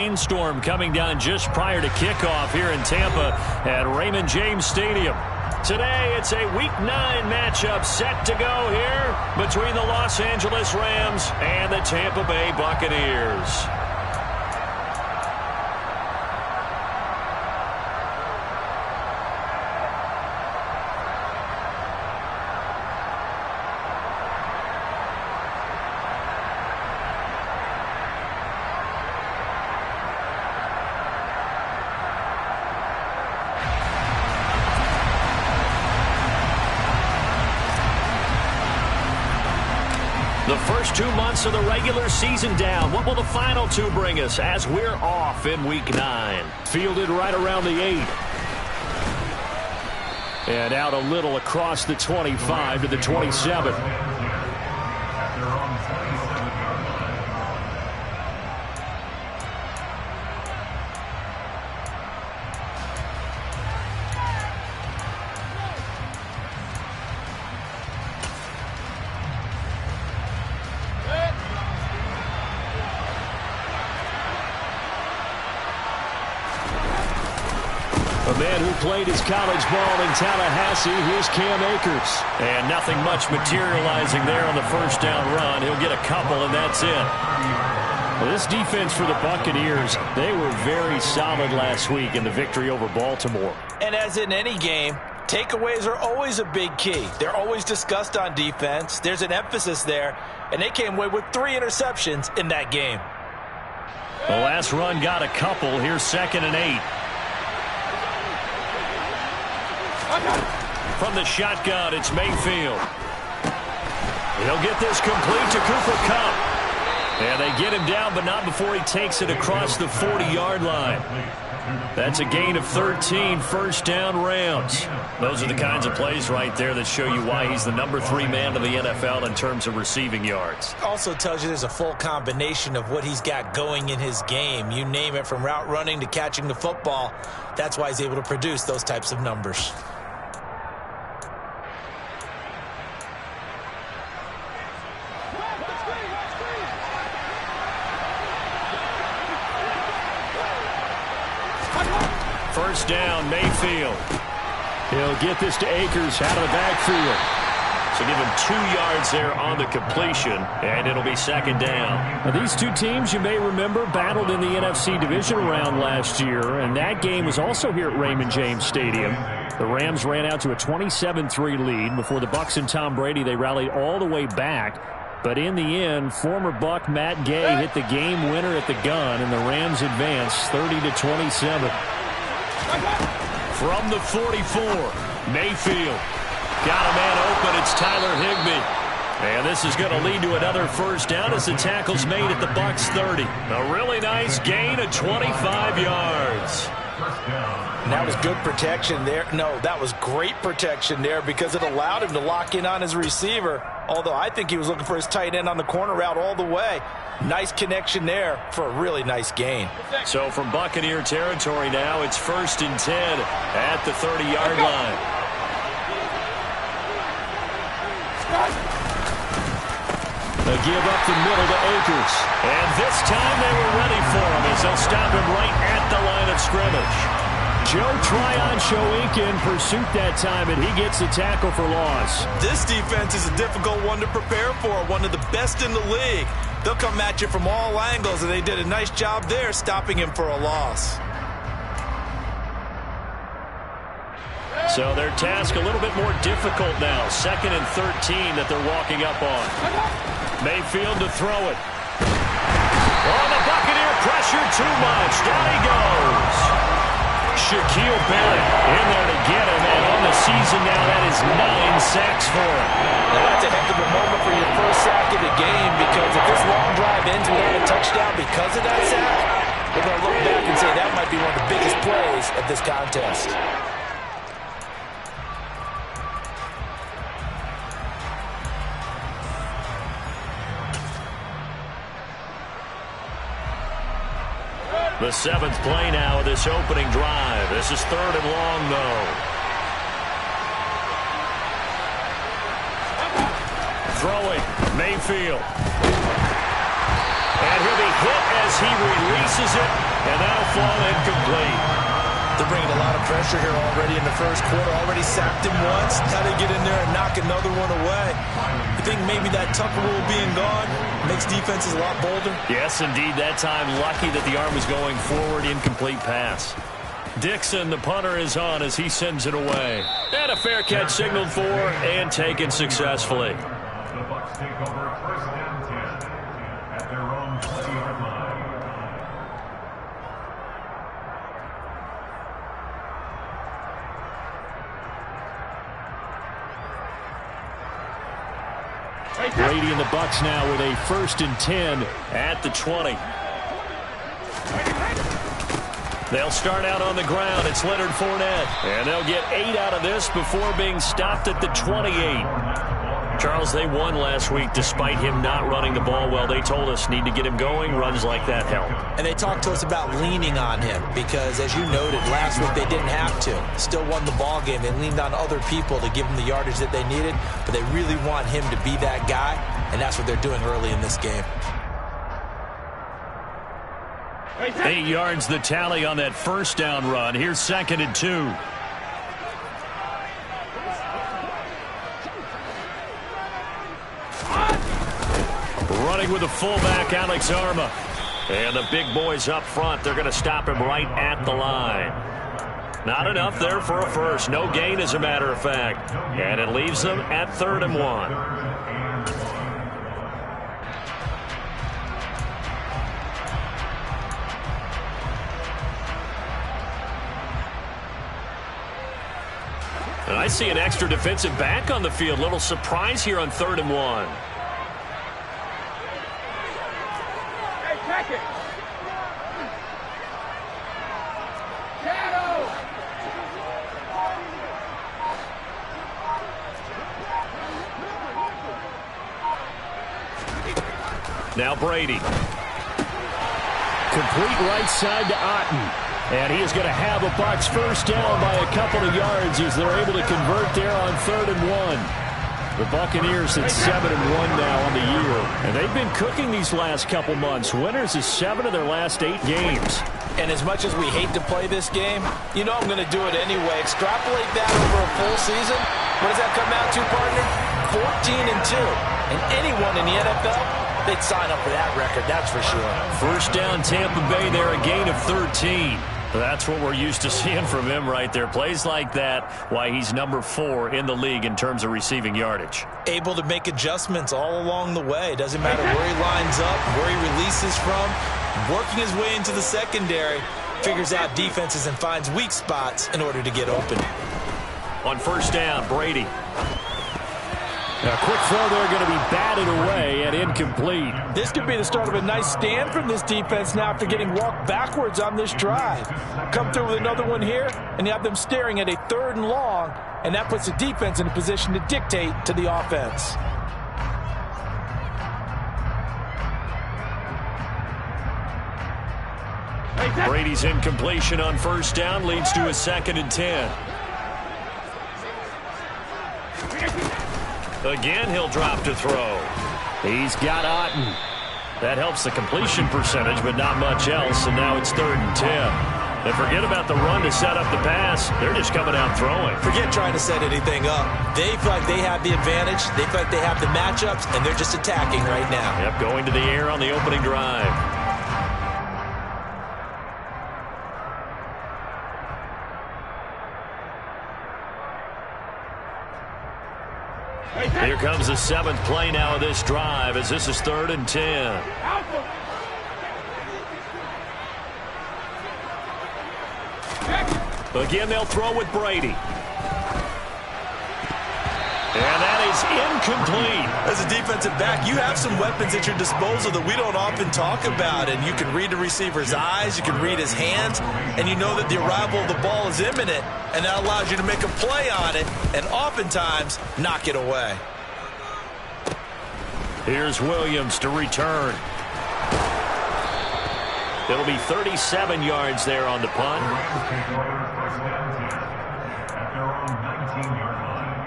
Rainstorm coming down just prior to kickoff here in Tampa at Raymond James Stadium. Today, it's a Week 9 matchup set to go here between the Los Angeles Rams and the Tampa Bay Buccaneers. The first 2 months of the regular season down. What will the final 2 bring us as we're off in Week 9? Fielded right around the 8. And out a little across the 25 to the 27. A man who played his college ball in Tallahassee, here's Cam Akers. And nothing much materializing there on the first down run. He'll get a couple, and that's it. Well, this defense for the Buccaneers, they were very solid last week in the victory over Baltimore. And as in any game, takeaways are always a big key. They're always discussed on defense. There's an emphasis there, and they came away with 3 interceptions in that game. The last run got a couple. Here's 2nd and 8. From the shotgun, it's Mayfield. He'll get this complete to Cooper Kupp. And they get him down, but not before he takes it across the 40-yard line. That's a gain of 13, first down Rams. Those are the kinds of plays right there that show you why he's the number 3 man in the NFL in terms of receiving yards. Also tells you there's a full combination of what he's got going in his game. You name it, from route running to catching the football. That's why he's able to produce those types of numbers. First down, Mayfield. He'll get this to Akers out of the backfield. So give him 2 yards there on the completion, and it'll be 2nd down. Now, these 2 teams, you may remember, battled in the NFC Division round last year, and that game was also here at Raymond James Stadium. The Rams ran out to a 27-3 lead. Before the Bucs and Tom Brady, they rallied all the way back. But in the end, former Buck Matt Gay hit the game winner at the gun, and the Rams advanced 30-27. From the 44, Mayfield. Got a man open. It's Tyler Higbee. And this is going to lead to another first down as the tackle's made at the Bucs 30. A really nice gain of 25 yards. And that was good protection there. No, that was great protection there because it allowed him to lock in on his receiver. Although I think he was looking for his tight end on the corner route all the way. Nice connection there for a really nice gain. So from Buccaneer territory now, it's 1st and 10 at the 30-yard line. They give up the middle to Akers. And this time they were ready for him as they'll stop him right at the line of scrimmage. Joe Tryon-Shoyinka in pursuit that time, and he gets the tackle for loss. This defense is a difficult one to prepare for, one of the best in the league. They'll come at you from all angles, and they did a nice job there stopping him for a loss. So their task a little bit more difficult now. 2nd and 13 that they're walking up on. Mayfield to throw it. Oh, the Buccaneer pressure too much. Down he goes. Shaquille Barrett in there to get him, and on the season now, that is 9 sacks for him. Now that's a heck of a moment for your first sack of the game, because if this long drive ends without a touchdown because of that sack, we're going to look back and say that might be one of the biggest plays of this contest. The 7th play now of this opening drive. This is 3rd and long, though. Throwing, Mayfield. And he'll be hit as he releases it. that'll fall incomplete. They're bringing a lot of pressure here already in the first quarter. Already sacked him once. Now they get in there and knock another one away. You think maybe that Tucker rule being gone makes defenses a lot bolder? Yes, indeed. That time, lucky that the arm was going forward. Incomplete pass. Dixon, the punter, is on as he sends it away. And a fair catch signaled for and taken successfully. The Bucs take over first and 10 at their own 20-yard line. Brady and the Bucs now with a 1st and 10 at the 20. They'll start out on the ground. It's Leonard Fournette. And they'll get 8 out of this before being stopped at the 28. Charles, they won last week despite him not running the ball well. They told us need to get him going. Runs like that help. And they talked to us about leaning on him because, as you noted, last week they didn't have to. Still won the ball game. They leaned on other people to give them the yardage that they needed, but they really want him to be that guy, and that's what they're doing early in this game. 8 yards the tally on that first down run. Here's 2nd and 2. Running with the fullback, Alex Arma. And the big boys up front, they're going to stop him right at the line. Not enough there for a first. No gain, as a matter of fact. And it leaves them at 3rd and 1. And I see an extra defensive back on the field. Little surprise here on 3rd and 1. Hey, check it. Shadow. Now Brady. Complete right side to Otten. And he is going to have a Bucs first down by a couple of yards as they're able to convert there on 3rd and 1. The Buccaneers at 7-1 now on the year. And they've been cooking these last couple months. Winners of 7 of their last 8 games. And as much as we hate to play this game, you know I'm going to do it anyway. Extrapolate that over a full season. What does that come out to, partner? 14-2. And anyone in the NFL, they'd sign up for that record, that's for sure. First down, Tampa Bay there, a gain of 13. That's what we're used to seeing from him right there. Plays like that, why he's number 4 in the league in terms of receiving yardage. Able to make adjustments all along the way. Doesn't matter where he lines up, where he releases from. Working his way into the secondary. Figures out defenses and finds weak spots in order to get open. On first down, Brady. A quick throw there, going to be batted away and incomplete. This could be the start of a nice stand from this defense now after getting walked backwards on this drive. Come through with another one here, and you have them staring at a 3rd and long, and that puts the defense in a position to dictate to the offense. Brady's incompletion on first down leads to a 2nd and 10. Again, he'll drop to throw. He's got Otten. That helps the completion percentage, but not much else, and now it's 3rd and 10. And forget about the run to set up the pass. They're just coming out throwing. Forget trying to set anything up. They feel like they have the advantage. They feel like they have the matchups, and they're just attacking right now. Yep, going to the air on the opening drive. Here comes the 7th play now of this drive as this is 3rd and 10. Again, they'll throw with Brady. And that is incomplete. As a defensive back, you have some weapons at your disposal that we don't often talk about. And you can read the receiver's eyes, you can read his hands, and you know that the arrival of the ball is imminent. And that allows you to make a play on it and oftentimes knock it away. Here's Williams to return. It'll be 37 yards there on the punt. At their own 19-yard line.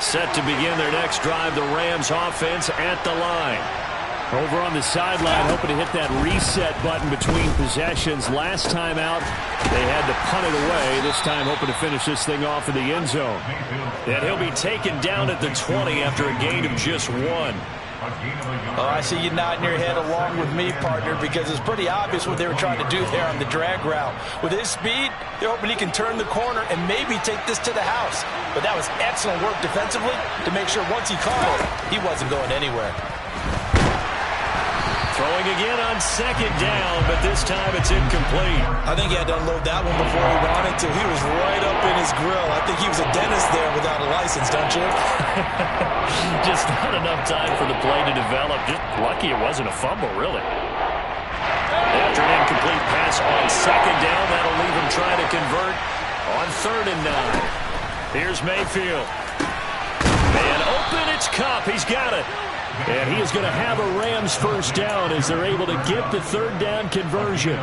Set to begin their next drive, the Rams offense at the line. Over on the sideline, hoping to hit that reset button between possessions. Last time out, they had to punt it away. This time, hoping to finish this thing off in the end zone. And he'll be taken down at the 20 after a gain of just 1. Oh, I see you nodding your head along with me, partner, because it's pretty obvious what they were trying to do there on the drag route. With his speed, they're hoping he can turn the corner and maybe take this to the house. But that was excellent work defensively to make sure once he caught it, he wasn't going anywhere. Throwing again on second down, but this time it's incomplete. I think he had to unload that one before he wanted to. He was right up in his grill. I think he was a dentist there without a license, don't you? Just not enough time for the play to develop. Just lucky it wasn't a fumble, really. After an incomplete pass on second down, that'll leave him trying to convert on 3rd and 9. Here's Mayfield. And open, it's Kupp. He's got it. And he is going to have a Rams first down as they're able to get the 3rd down conversion.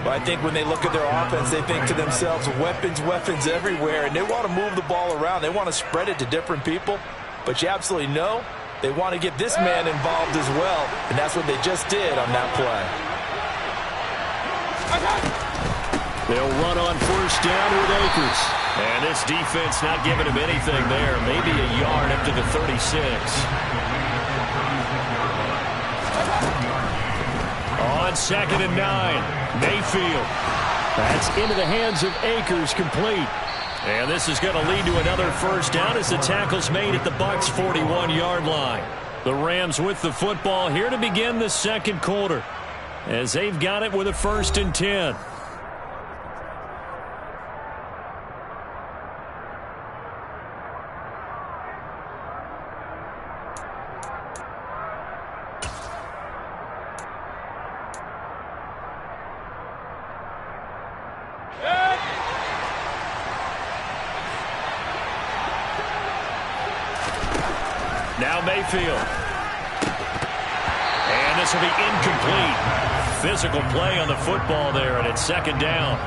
Well, I think when they look at their offense, they think to themselves, weapons, weapons everywhere, and they want to move the ball around. They want to spread it to different people. But you absolutely know they want to get this man involved as well, and that's what they just did on that play. They'll run on 1st down with Akers. And this defense not giving him anything there. Maybe a yard up to the 36. On 2nd and 9, Mayfield. That's into the hands of Akers, complete. And this is going to lead to another first down as the tackle's made at the Bucs' 41-yard line. The Rams with the football here to begin the 2nd quarter as they've got it with a 1st and 10. Now Mayfield. And this will be incomplete. Physical play on the football there, and it's 2nd down.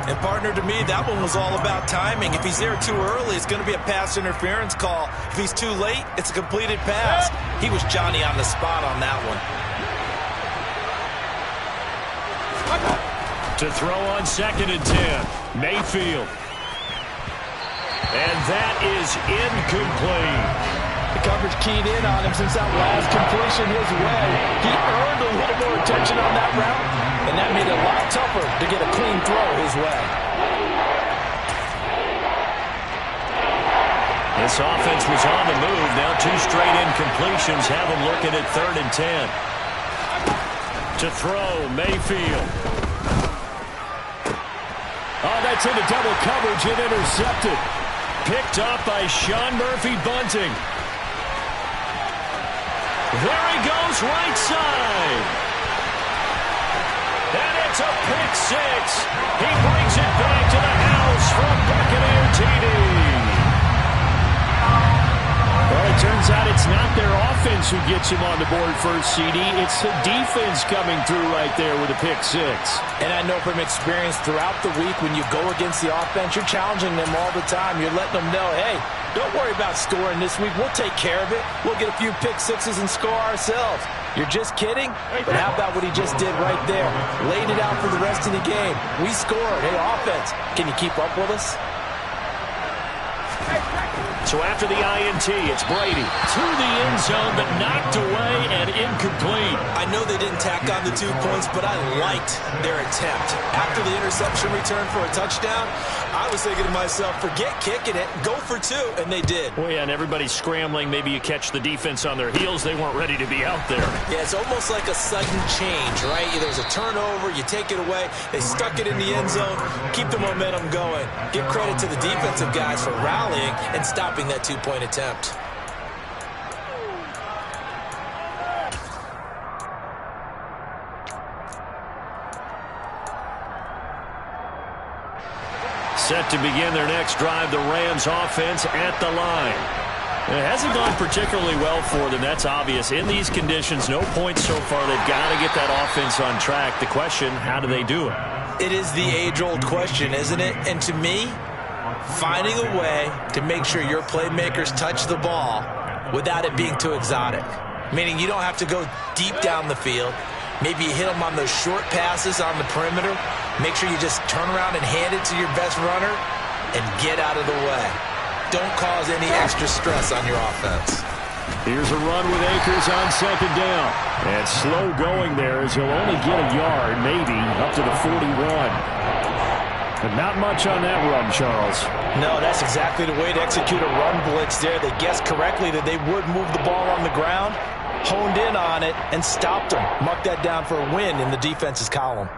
And partner, to me, that one was all about timing. If he's there too early, it's going to be a pass interference call. If he's too late, it's a completed pass. He was Johnny on the spot on that one. To throw on 2nd and 10, Mayfield. And that is incomplete. The coverage keyed in on him since that last completion his way. He earned a little more attention on that route, and that made it a lot tougher to get a clean throw his way. This offense was on the move. Now 2 straight incompletions have them looking at 3rd and 10. To throw, Mayfield. Oh, that's into double coverage and intercepted. Picked up by Sean Murphy-Bunting. There he goes, right side. And it's a pick 6. He brings it back to the house from Buccaneer TD. Well, it turns out it's not their offense who gets him on the board first, CD. It's the defense coming through right there with a pick 6. And I know from experience throughout the week when you go against the offense, you're challenging them all the time. You're letting them know, hey, don't worry about scoring this week. We'll take care of it. We'll get a few pick 6s and score ourselves. You're just kidding? But how about what he just did right there? Laid it out for the rest of the game. We scored. Hey, offense, can you keep up with us? So after the INT, it's Brady to the end zone, but knocked away and incomplete. I know they didn't tack on the 2 points, but I liked their attempt. After the interception return for a touchdown, I was thinking to myself, forget kicking it, go for 2, and they did. Well, yeah, and everybody's scrambling. Maybe you catch the defense on their heels. They weren't ready to be out there. Yeah, it's almost like a sudden change, right? There's a turnover, you take it away, they stuck it in the end zone, keep the momentum going. Give credit to the defensive guys for rallying and stopping that 2-point attempt. Set to begin their next drive, the Rams offense at the line. It hasn't gone particularly well for them, that's obvious. In these conditions, no points so far. They've got to get that offense on track. The question, how do they do it? It is the age-old question, isn't it? And to me, finding a way to make sure your playmakers touch the ball without it being too exotic. Meaning you don't have to go deep down the field. Maybe you hit them on those short passes on the perimeter. Make sure you just turn around and hand it to your best runner and get out of the way. Don't cause any extra stress on your offense. Here's a run with Akers on second down. And slow going there as he'll only get a yard, maybe, up to the 41. But not much on that run, Charles. No, that's exactly the way to execute a run blitz there. They guessed correctly that they would move the ball on the ground, honed in on it, and stopped them. Mucked that down for a win in the defense's column.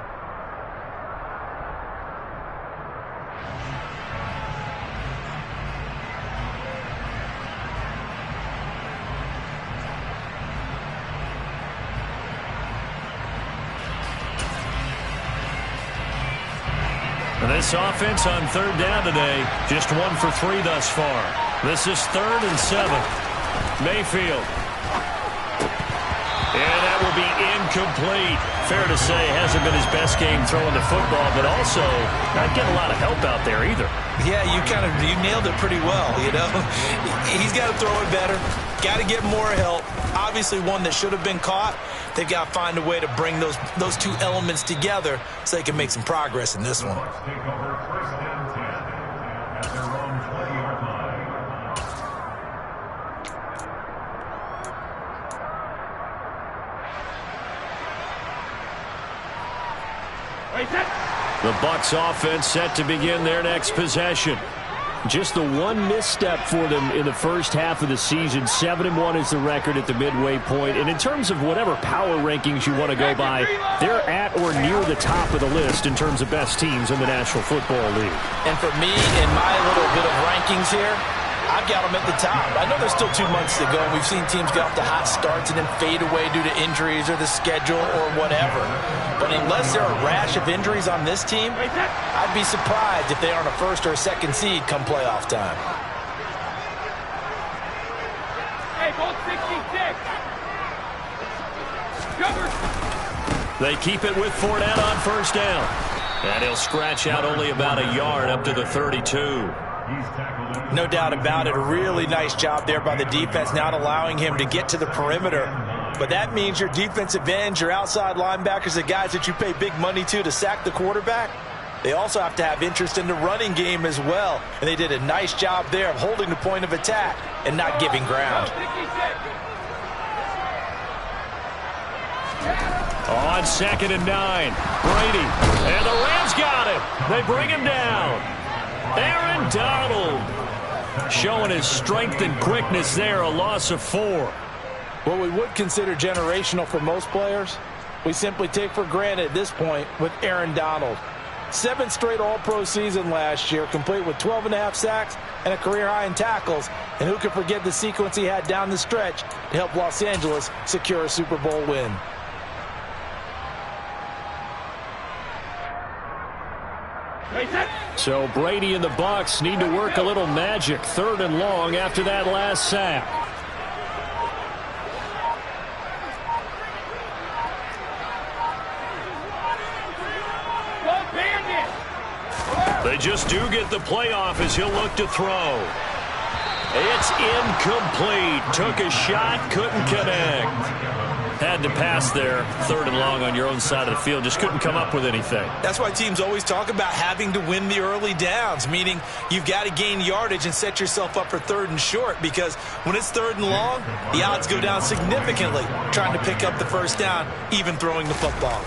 This offense on third down today, just 1 for 3 thus far. This is 3rd and 7. Mayfield. And that will be incomplete. Fair to say, hasn't been his best game throwing the football, but also not getting a lot of help out there either. Yeah, you nailed it pretty well, you know. He's got to throw it better. Got to get more help. Obviously one that should have been caught. They've got to find a way to bring those two elements together so they can make some progress in this one. Take over 1st and 10 at their own 20-yard line. The Bucs offense set to begin their next possession. Just the one misstep for them in the first half of the season. 7-1 is the record at the midway point. And in terms of whatever power rankings you want to go by, they're at or near the top of the list in terms of best teams in the National Football League. And for me, in my little bit of rankings here, I've got them at the top. I know there's still 2 months to go, and we've seen teams get off to hot starts and then fade away due to injuries or the schedule or whatever. But unless there are a rash of injuries on this team, I'd be surprised if they aren't a 1st or a 2nd seed come playoff time. Hey, both 66. Cover. They keep it with Fournette on 1st down. And he'll scratch out only about a yard up to the 32. No doubt about it. A really nice job there by the defense, not allowing him to get to the perimeter. But that means your defensive ends, your outside linebackers, the guys that you pay big money to sack the quarterback, they also have to have interest in the running game as well. And they did a nice job there of holding the point of attack and not giving ground. On 2nd and 9, Brady. And the Rams got him. They bring him down. Aaron Donald showing his strength and quickness there, a loss of 4. What we would consider generational for most players, we simply take for granted at this point with Aaron Donald. 7th straight All-Pro season last year, complete with 12.5 sacks and a career high in tackles. And who could forget the sequence he had down the stretch to help Los Angeles secure a Super Bowl win. So Brady and the Bucs need to work a little magic. 3rd and long after that last sack. They just do get the playoff as he'll look to throw. It's incomplete. Took a shot, couldn't connect. Had to pass there. 3rd and long on your own side of the field. Just couldn't come up with anything. That's why teams always talk about having to win the early downs, meaning you've got to gain yardage and set yourself up for 3rd and short, because when it's 3rd and long, the odds go down significantly trying to pick up the 1st down, even throwing the football.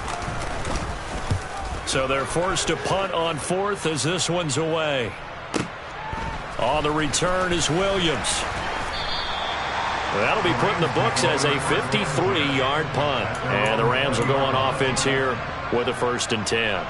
So they're forced to punt on 4th as this one's away. On the return is Williams. That'll be put in the books as a 53-yard punt. And the Rams will go on offense here with a 1st and 10.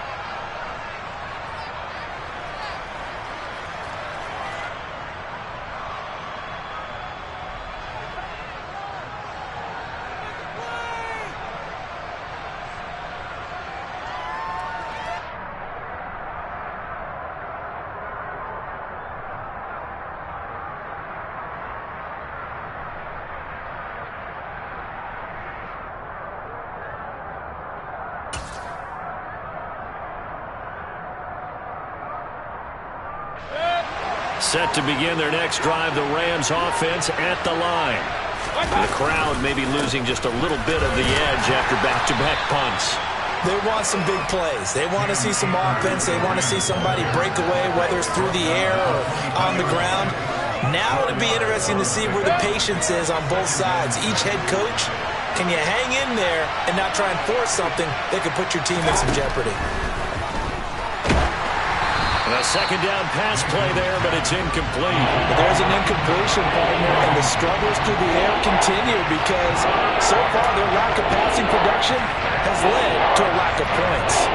Set to begin their next drive, the Rams offense at the line. The crowd may be losing just a little bit of the edge after back-to-back punts. They want some big plays. They want to see some offense. They want to see somebody break away, whether it's through the air or on the ground. Now it'll be interesting to see where the patience is on both sides. Each head coach, can you hang in there and not try and force something that could put your team in some jeopardy? And a second down pass play there, but it's incomplete. But there's an incompletion, partner, and the struggles through the air continue because so far their lack of passing production has led to a lack of points.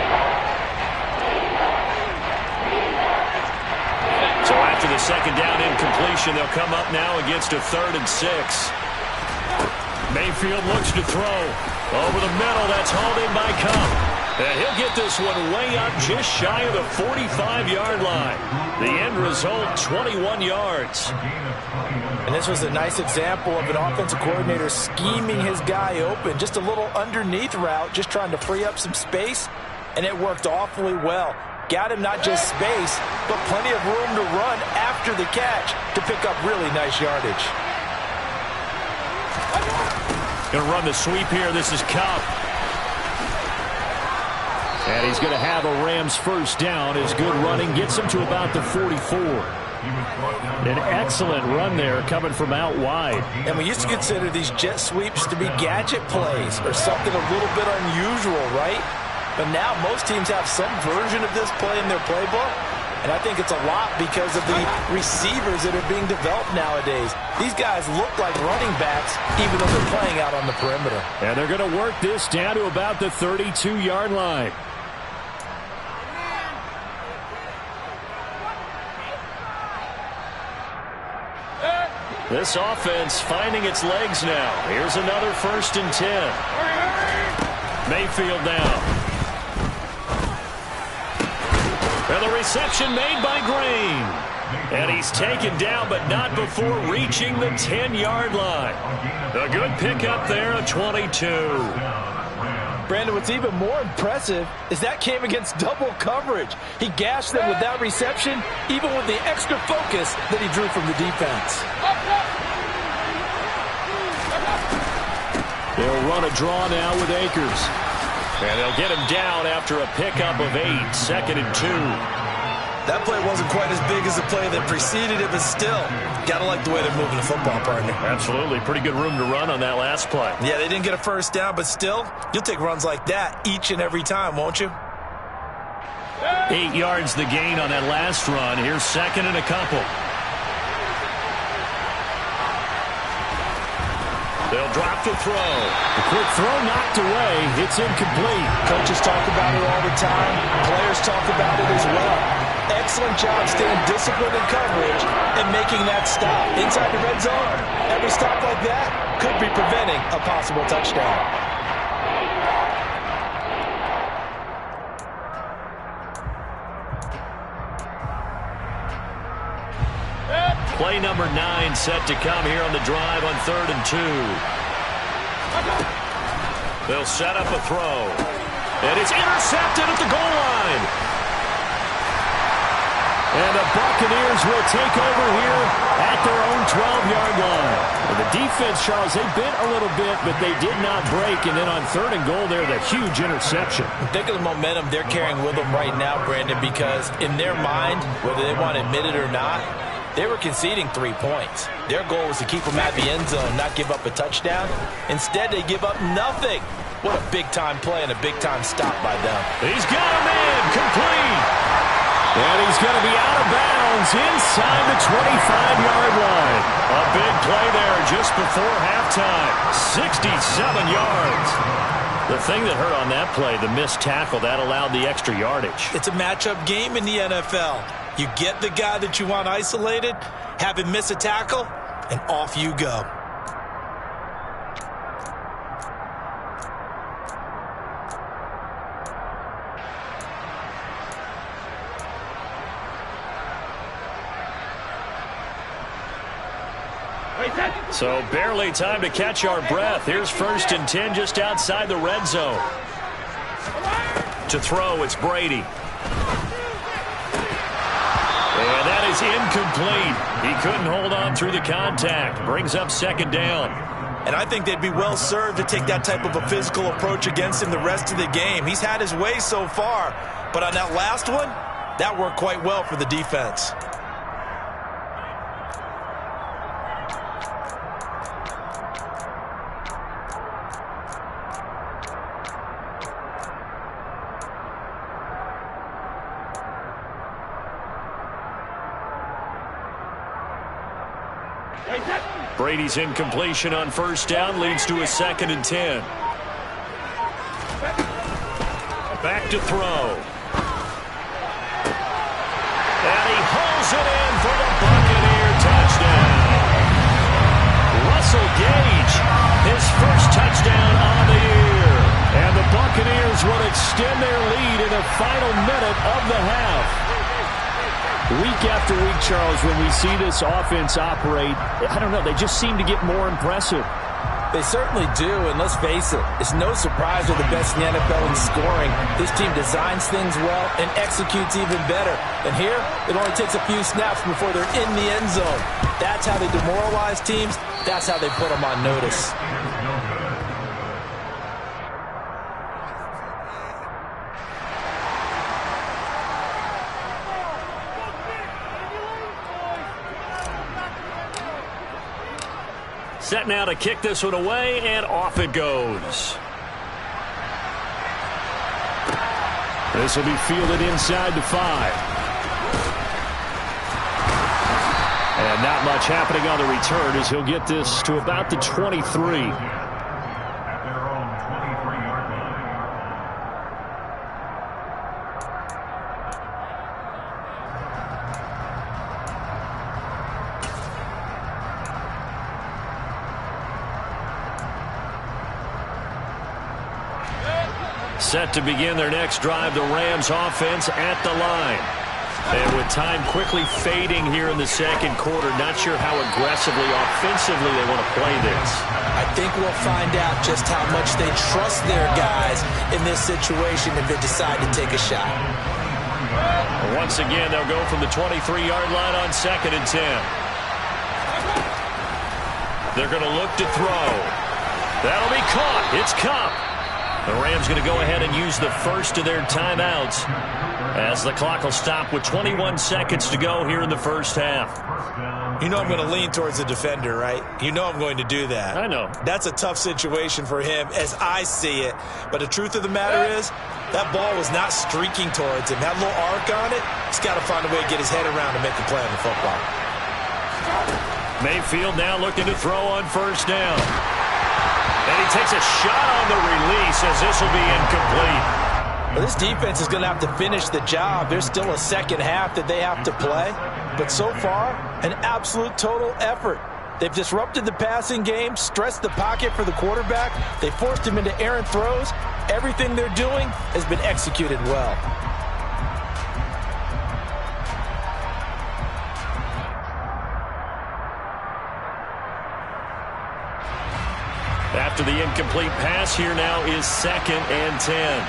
So after the second down incompletion, they'll come up now against a 3rd and 6. Mayfield looks to throw. Over the middle, that's hauled in by Kupp. And he'll get this one way up just shy of the 45-yard line. The end result, 21 yards. And this was a nice example of an offensive coordinator scheming his guy open. Just a little underneath route, just trying to free up some space. And it worked awfully well. Got him not just space, but plenty of room to run after the catch to pick up really nice yardage. Going to run the sweep here. This is Kupp. And he's going to have a Rams first down. His good running gets him to about the 44. An excellent run there coming from out wide. And we used to consider these jet sweeps to be gadget plays or something a little bit unusual, right? But now most teams have some version of this play in their playbook. And I think it's a lot because of the receivers that are being developed nowadays. These guys look like running backs even though they're playing out on the perimeter. And they're going to work this down to about the 32-yard line. This offense finding its legs now. Here's another 1st and 10. Mayfield now. And the reception made by Green. And he's taken down, but not before reaching the 10-yard line. A good pickup there, a 22. Brandon, what's even more impressive is that came against double coverage. He gashed them with that reception, even with the extra focus that he drew from the defense. They'll run a draw now with Akers. And they'll get him down after a pickup of 8, 2nd and 2. That play wasn't quite as big as the play that preceded it, but still, gotta like the way they're moving the football, partner. Absolutely. Pretty good room to run on that last play. Yeah, they didn't get a first down, but still, you'll take runs like that each and every time, won't you? 8 yards the gain on that last run. Here's 2nd and a couple. They'll drop to throw. The quick throw knocked away. It's incomplete. Coaches talk about it all the time. Players talk about it as well. Excellent job staying disciplined in coverage and making that stop. Inside the red zone, every stop like that could be preventing a possible touchdown. Play number 9 set to come here on the drive on 3rd and 2. They'll set up a throw. And it's intercepted at the goal line. And the Buccaneers will take over here at their own 12-yard line. And the defense, Charles, they bent a little bit, but they did not break. And then on 3rd and goal there, the huge interception. Think of the momentum they're carrying with them right now, Brandon, because in their mind, whether they want to admit it or not, they were conceding 3 points. Their goal was to keep them at the end zone, not give up a touchdown. Instead, they give up nothing. What a big-time play and a big-time stop by them. He's got a man, complete. And he's going to be out of bounds inside the 25-yard line. A big play there just before halftime. 67 yards. The thing that hurt on that play, the missed tackle, that allowed the extra yardage. It's a matchup game in the NFL. You get the guy that you want isolated, have him miss a tackle, and off you go. So barely time to catch our breath. Here's 1st and 10 just outside the red zone. To throw, it's Brady. And that is incomplete. He couldn't hold on through the contact. Brings up second down. And I think they'd be well served to take that type of a physical approach against him the rest of the game. He's had his way so far, but on that last one, that worked quite well for the defense. Brady's incompletion on first down leads to a 2nd and 10. Back to throw. And he hauls it in for the Buccaneer touchdown. Russell Gage, his first touchdown on the year. And the Buccaneers will extend their lead in the final minute of the half. Week after week, Charles, when we see this offense operate, I don't know, they just seem to get more impressive. They certainly do, and let's face it, it's no surprise they're the best in the NFL in scoring. This team designs things well and executes even better. And here, it only takes a few snaps before they're in the end zone. That's how they demoralize teams. That's how they put them on notice. Set now to kick this one away, and off it goes. This will be fielded inside the 5. And not much happening on the return as he'll get this to about the 23. At their own 23-yard line. Set to begin their next drive, the Rams offense at the line. And with time quickly fading here in the second quarter, not sure how aggressively, offensively they want to play this. I think we'll find out just how much they trust their guys in this situation if they decide to take a shot. Once again, they'll go from the 23-yard line on 2nd and 10. They're going to look to throw. That'll be caught. It's Kupp. The Rams going to go ahead and use the first of their timeouts as the clock will stop with 21 seconds to go here in the first half. You know I'm going to lean towards the defender, right? You know I'm going to do that. I know. That's a tough situation for him as I see it. But the truth of the matter is, that ball was not streaking towards him. That little arc on it, he's got to find a way to get his head around to make a play on the football. Mayfield now looking to throw on first down. And he takes a shot on the release as this will be incomplete. Well, this defense is going to have to finish the job. There's still a second half that they have to play. But so far, an absolute total effort. They've disrupted the passing game, stressed the pocket for the quarterback. They forced him into errant throws. Everything they're doing has been executed well. After the incomplete pass, here now is 2nd and 10.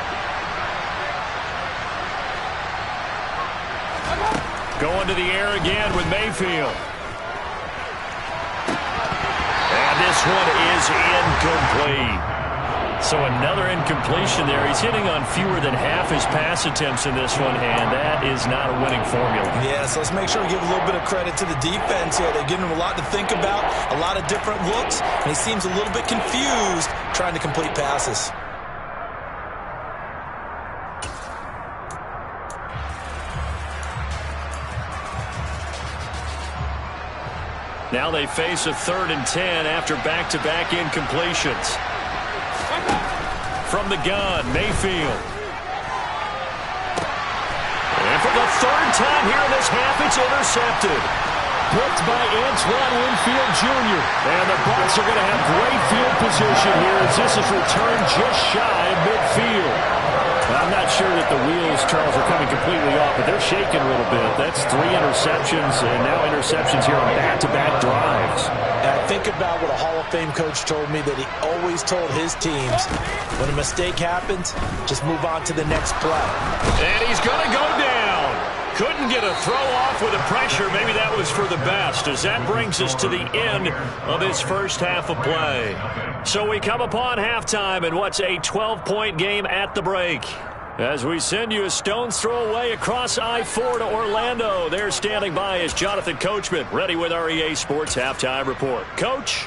Going to the air again with Mayfield. And this one is incomplete. So another incompletion there. He's hitting on fewer than half his pass attempts in this one, and that is not a winning formula. Yeah, so let's make sure we give a little bit of credit to the defense here. They're giving him a lot to think about, a lot of different looks, and he seems a little bit confused trying to complete passes. Now they face a 3rd and 10 after back-to-back incompletions. From the gun, Mayfield. And for the 3rd time here in this half, it's intercepted. Picked by Antoine Winfield Jr. And the Bucs are going to have great field position here as this is returned just shy of midfield. I'm not sure that the wheels, Charles, are coming completely off, but they're shaking a little bit. That's 3 interceptions, and now interceptions here on back-to-back drives. And I think about what a Hall of Fame coach told me that he always told his teams, when a mistake happens, just move on to the next play. And he's going to go down. Couldn't get a throw off with the pressure. Maybe that was for the best, as that brings us to the end of this first half of play. So we come upon halftime in what's a 12-point game at the break. As we send you a stone's throw away across I-4 to Orlando. There standing by is Jonathan Coachman, ready with our EA Sports Halftime Report. Coach?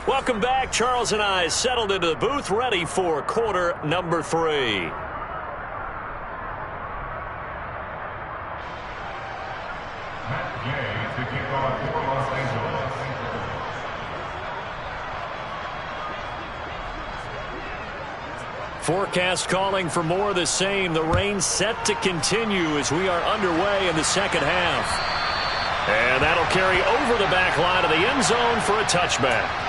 Welcome back. Charles and I settled into the booth, ready for quarter number 3. Matt Gay to kick off for Los Angeles. Forecast calling for more of the same. The rain set to continue as we are underway in the second half. And that'll carry over the back line of the end zone for a touchback.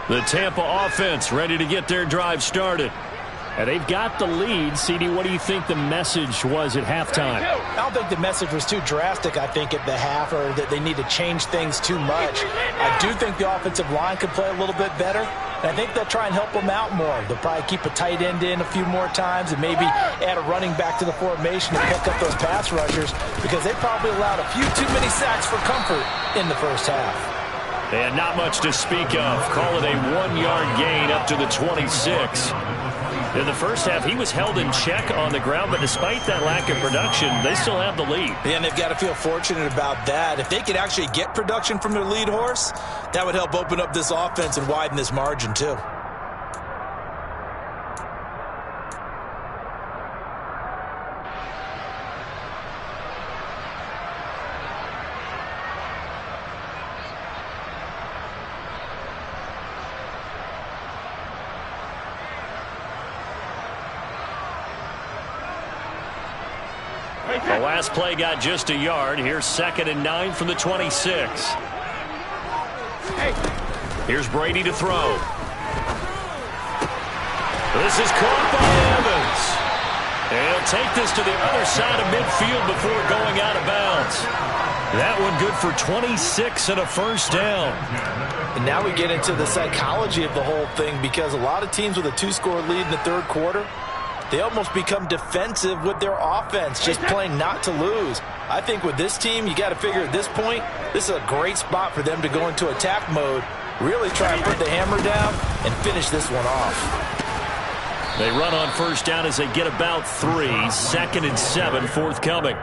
The Tampa offense ready to get their drive started. And they've got the lead. CD, what do you think the message was at halftime? I don't think the message was too drastic, I think, at the half, or that they need to change things too much. I do think the offensive line could play a little bit better. And I think they'll try and help them out more. They'll probably keep a tight end in a few more times and maybe add a running back to the formation to pick up those pass rushers, because they probably allowed a few too many sacks for comfort in the first half. And not much to speak of. Call it a 1-yard gain up to the 26. In the first half, he was held in check on the ground, but despite that lack of production, they still have the lead. Yeah, and they've got to feel fortunate about that. If they could actually get production from their lead horse, that would help open up this offense and widen this margin too. The last play got just a yard. Here's 2nd and 9 from the 26. Here's Brady to throw. This is caught by Evans. And he'll take this to the other side of midfield before going out of bounds. That one good for 26 and a first down. And now we get into the psychology of the whole thing, because a lot of teams with a 2-score lead in the third quarter, they almost become defensive with their offense, just playing not to lose. I think with this team, you got to figure at this point, this is a great spot for them to go into attack mode, really try and put the hammer down and finish this one off. They run on first down as they get about 3. 2nd and 7 forthcoming.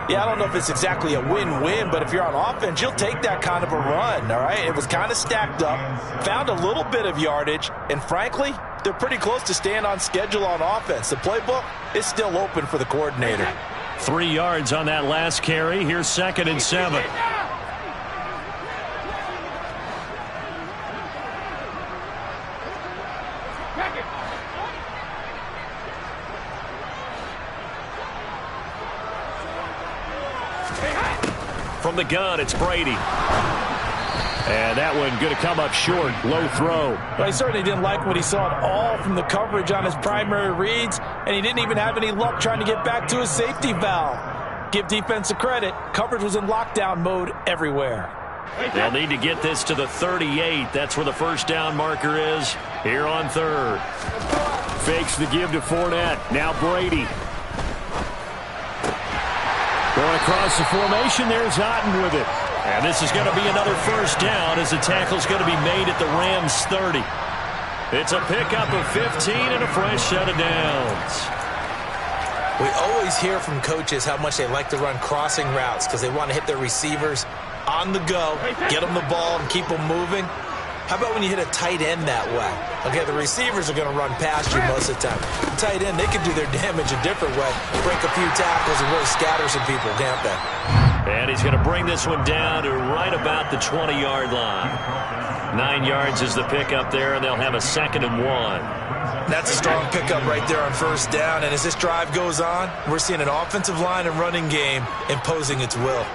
Yeah, I don't know if it's exactly a win-win, but if you're on offense, you'll take that kind of a run, all right? It was kind of stacked up, found a little bit of yardage, and frankly, they're pretty close to staying on schedule on offense. The playbook is still open for the coordinator. 3 yards on that last carry. Here's 2nd and 7. From the gun, it's Brady. And that one going to come up short. Low throw. Well, he certainly didn't like what he saw at all from the coverage on his primary reads, and he didn't even have any luck trying to get back to his safety valve. Give defense a credit. Coverage was in lockdown mode everywhere. They'll need to get this to the 38. That's where the first down marker is here on 3rd. Fakes the give to Fournette. Now Brady. Going across the formation, there's Otten with it. And this is going to be another first down as the tackle's going to be made at the Rams' 30. It's a pickup of 15 and a fresh set of downs. We always hear from coaches how much they like to run crossing routes because they want to hit their receivers on the go, get them the ball, and keep them moving. How about when you hit a tight end that way? Okay, the receivers are going to run past you most of the time. The tight end, they can do their damage a different way, break a few tackles and really scatter some people, can't they? And he's going to bring this one down to right about the 20-yard line. 9 yards is the pickup there, and they'll have a 2nd and 1. That's a strong pickup right there on first down. And as this drive goes on, we're seeing an offensive line and running game imposing its will.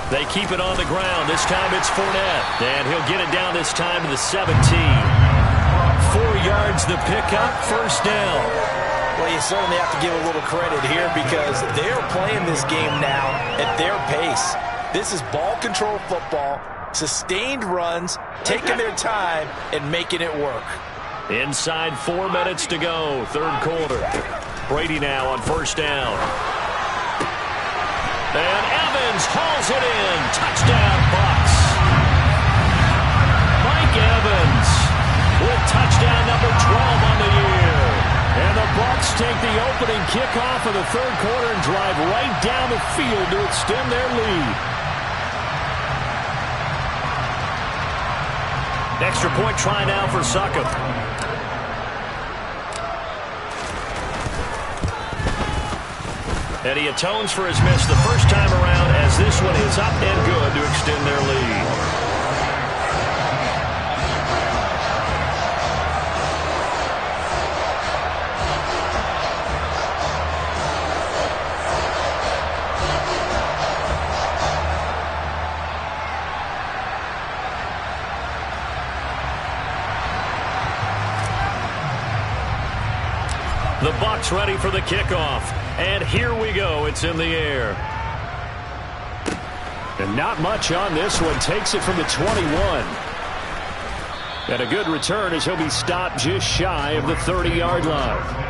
They keep it on the ground. This time it's Fournette. And he'll get it down this time to the 17. 4 yards the pickup, first down. Well, you certainly have to give a little credit here because they're playing this game now at their pace. This is ball control football, sustained runs, taking their time and making it work. Inside 4 minutes to go, third quarter. Brady now on first down. And Evans hauls it in. Touchdown, Bucs. Mike Evans with touchdown number 12 on the year. And the Bucs take the opening kickoff of the third quarter and drive right down the field to extend their lead. Extra point try now for Succop. And he atones for his miss the first time around as this one is up and good to extend their lead. The Bucs ready for the kickoff. And here we go. It's in the air. And not much on this one. Takes it from the 21. And a good return as he'll be stopped just shy of the 30-yard line.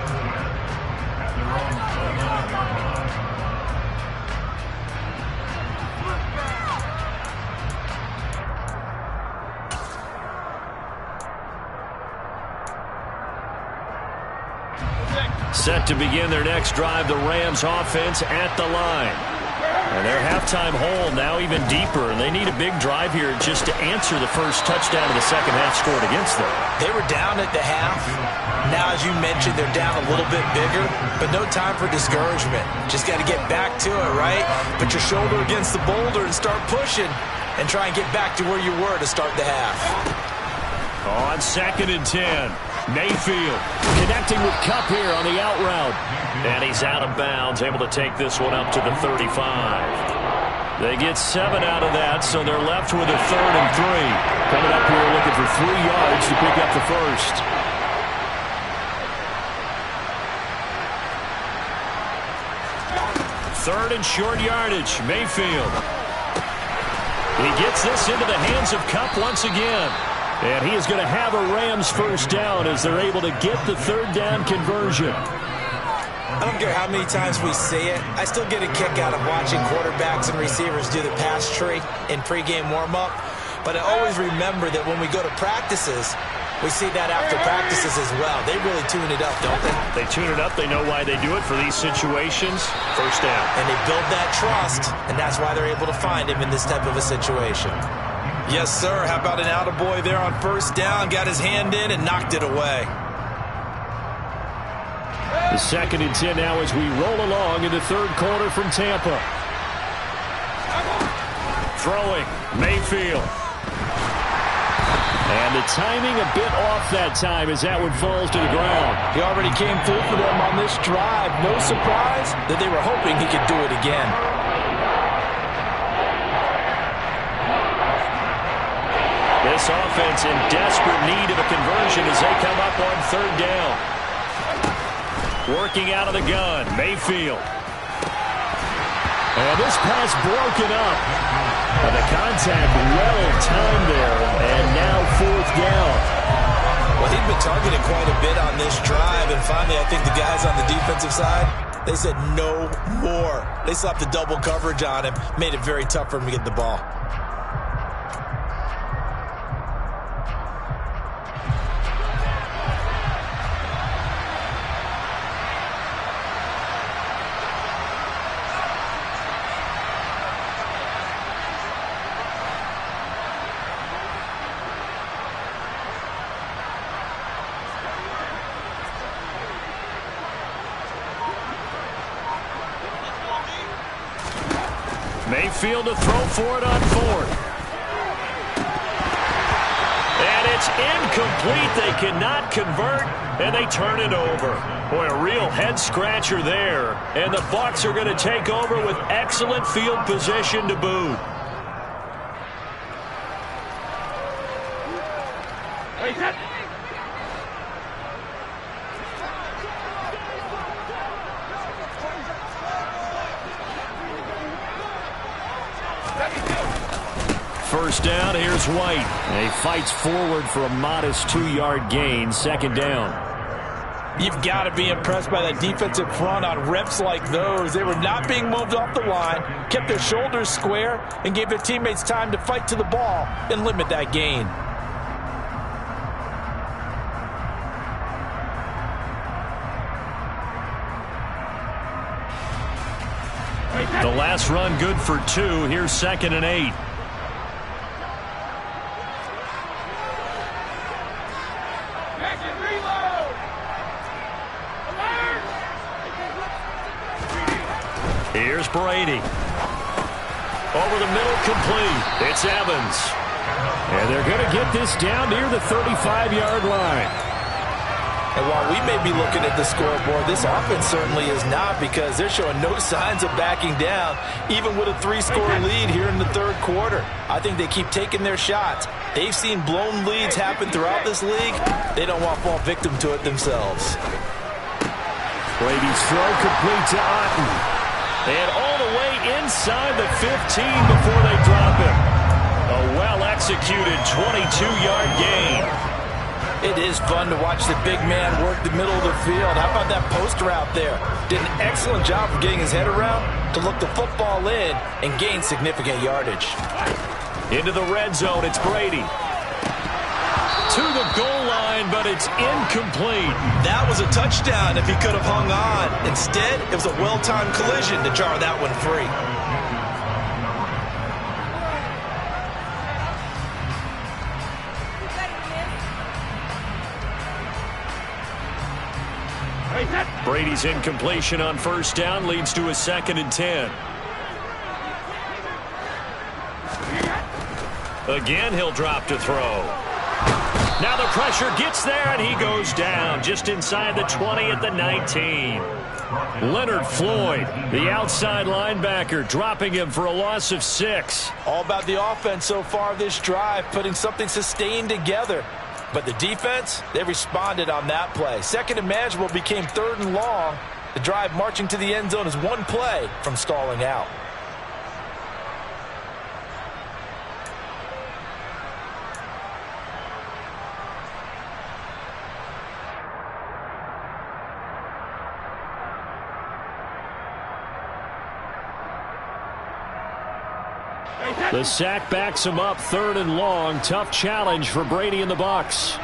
Set to begin their next drive, the Rams offense at the line. And their halftime hole now even deeper, and they need a big drive here just to answer the first touchdown of the second half scored against them. They were down at the half. Now, as you mentioned, they're down a little bit bigger, but no time for discouragement. Just got to get back to it, right? Put your shoulder against the boulder and start pushing and try and get back to where you were to start the half. On 2nd and 10. Mayfield connecting with Kupp here on the out route. And he's out of bounds, able to take this one up to the 35. They get 7 out of that, so they're left with a 3rd and 3. Coming up here looking for 3 yards to pick up the first. Third and short yardage, Mayfield. He gets this into the hands of Kupp once again. And he is going to have a Rams first down as they're able to get the third down conversion. I don't care how many times we see it. I still get a kick out of watching quarterbacks and receivers do the pass tree in pregame warm-up. But I always remember that when we go to practices, we see that after practices as well. They really tune it up, don't they? They tune it up. They know why they do it for these situations. First down. And they build that trust, and that's why they're able to find him in this type of a situation. Yes, sir. How about an attaboy there on first down? Got his hand in and knocked it away. The 2nd and 10 now as we roll along in the third quarter from Tampa. Throwing, Mayfield. And the timing a bit off that time as that one falls to the ground. He already came through for them on this drive. No surprise that they were hoping he could do it again. This offense in desperate need of a conversion as they come up on third down. Working out of the gun, Mayfield. And this pass broken up. And the contact well timed there, and now fourth down. Well, he'd been targeted quite a bit on this drive, and finally I think the guys on the defensive side, they said no more. They slapped the double coverage on him, made it very tough for him to get the ball. Mayfield to throw for it on fourth. And it's incomplete. They cannot convert, and they turn it over. Boy, a real head-scratcher there. And the Bucs are going to take over with excellent field position to boot. First down, here's White. And he fights forward for a modest 2-yard gain, second down. You've got to be impressed by that defensive front on reps like those. They were not being moved off the line, kept their shoulders square, and gave their teammates time to fight to the ball and limit that gain. The last run good for 2. Here's 2nd and 8. Here's Brady. Over the middle, complete. It's Evans. And they're going to get this down near the 35-yard line. And while we may be looking at the scoreboard, this offense certainly is not, because they're showing no signs of backing down, even with a 3-score lead here in the third quarter. I think they keep taking their shots. They've seen blown leads happen throughout this league. They don't want to fall victim to it themselves. Brady's throw complete to Otten. And all the way inside the 15 before they drop him. A well-executed 22-yard gain. It is fun to watch the big man work the middle of the field. How about that post route there? Did an excellent job of getting his head around to look the football in and gain significant yardage. Into the red zone, it's Brady. To the goal line, but it's incomplete. That was a touchdown if he could have hung on. Instead, it was a well-timed collision to jar that one free. Brady's incompletion on first down leads to a 2nd and 10. Again, he'll drop to throw. Now the pressure gets there, and he goes down just inside the 20 at the 19. Leonard Floyd, the outside linebacker, dropping him for a loss of 6. All about the offense so far this drive, putting something sustained together. But the defense, they responded on that play. 2nd and manageable became 3rd and long. The drive marching to the end zone is one play from stalling out. The sack backs him up, 3rd and long. Tough challenge for Brady and the Bucs.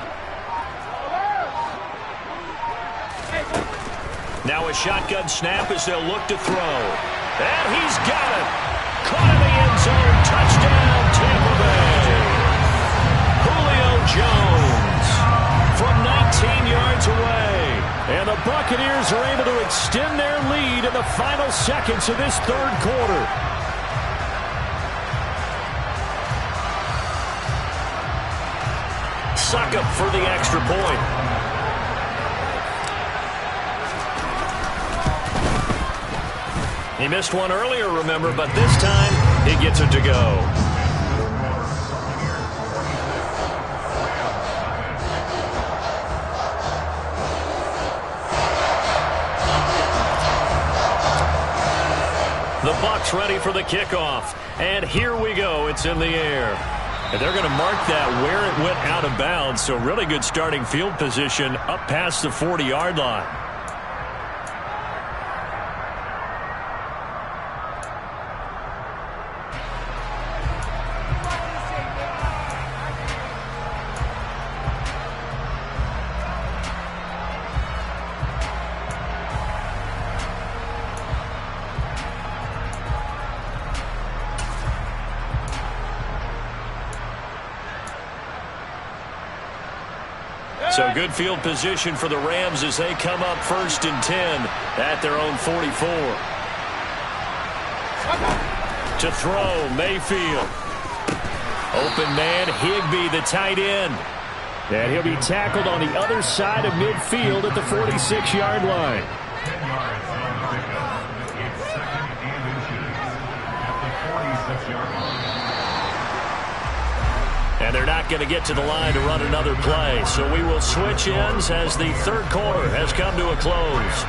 Now a shotgun snap as they'll look to throw. And he's got it. Caught in the end zone. Touchdown, Tampa Bay. Julio Jones from 19 yards away. And the Buccaneers are able to extend their lead in the final seconds of this third quarter. Succop for the extra point. He missed one earlier, remember, but this time he gets it to go. The Bucs ready for the kickoff. And here we go. It's in the air. And they're going to mark that where it went out of bounds. So really good starting field position up past the 40-yard line. So good field position for the Rams as they come up 1st and 10 at their own 44. To throw, Mayfield. Open man, Higbee, the tight end. And he'll be tackled on the other side of midfield at the 46-yard line. 10 yards on the pickup. It's second and inches at the 46-yard line. And they're not going to get to the line to run another play. So we will switch ends as the third quarter has come to a close.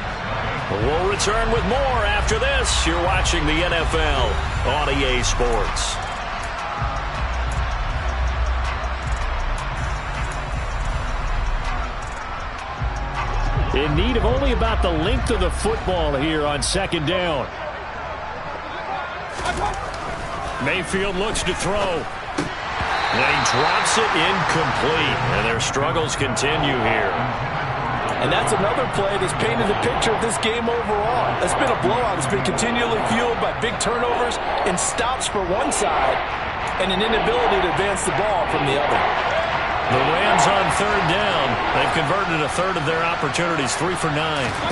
We'll return with more after this. You're watching the NFL on EA Sports. In need of only about the length of the football here on second down. Mayfield looks to throw. And he drops it incomplete. And their struggles continue here. And that's another play that's painted the picture of this game overall. It's been a blowout. It's been continually fueled by big turnovers and stops for one side and an inability to advance the ball from the other. The Rams on third down. They've converted a third of their opportunities, 3 for 9.